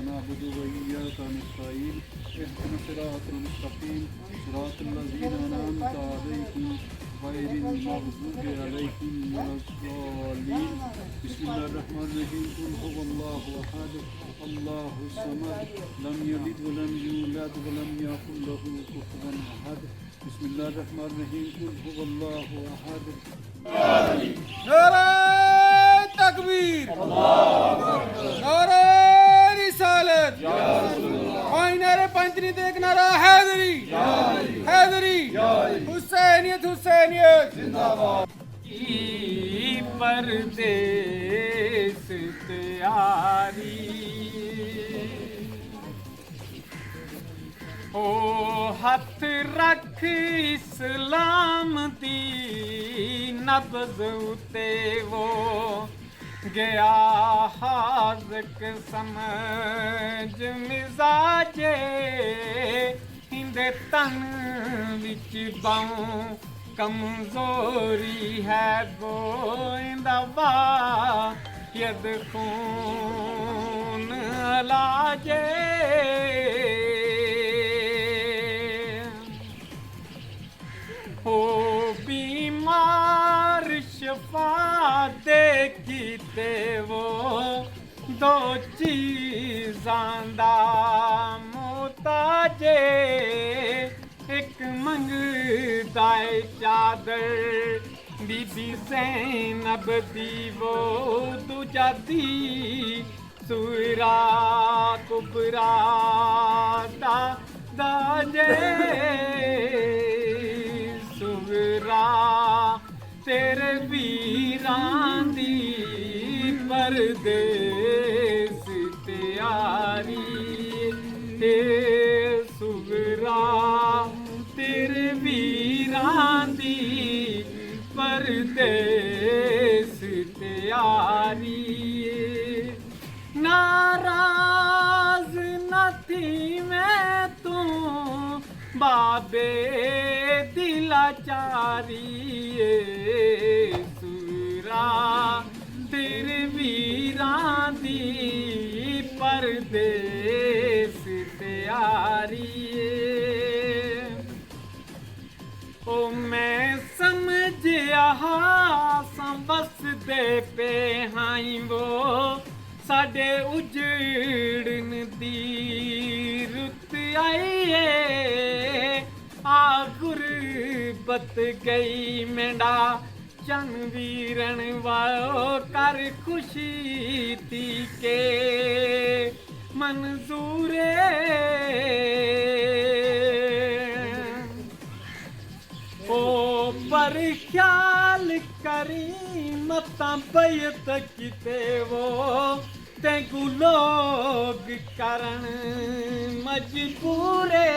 نعبد وإياك نستعين اهدنا الصراط المستقيم صراط الذين أنعمت عليهم غير المغضوب عليهم ولا الضالين بسم الله الرحمن الرحيم قل هو الله أحد الله الصمد لم يلد ولم يولد ولم يكن له كفوا أحد بسم الله الرحمن الرحيم قل هو الله أحد नारे तकबीर नारे रिसालत नारे पंचनी देख नारा हैदरी हैदरी हुसैनियत हुसैनियत परदेस तैयारी ओ हथ रख इस्लाम दी नब्ज़ उते वो गया हाज़क समझ मिजाजे इंदे तन विच बाऊं कमजोरी है गोइंदा वायद खून लाजे हो बीमार शफा दे कीते वो दो चीज़ां दा मोहताजे एक मंगदा है चादर बीबी ज़ैनब दी वो दूजा दी सुरा कुबरा दाजे सुगरा तेरे वीरां दी परदेस तैयारी ते सुगरा तेरे वीरां दी परदेस तैयारी नाराज न थी मैं तू बाबे दिलाचारी सुरा तेरे वीरां दी परदेस तैयारी ओ मैं समझिया बस दे पे हाई वो साडे उजड़न दी रुत आई है आ गुरबत गई मेंढा चन वीरन वाओ कर खुशी ती के मंजूरे ओ पर ख्याल करी मता बैत किते वो तैगू लोग करन मजबूरे।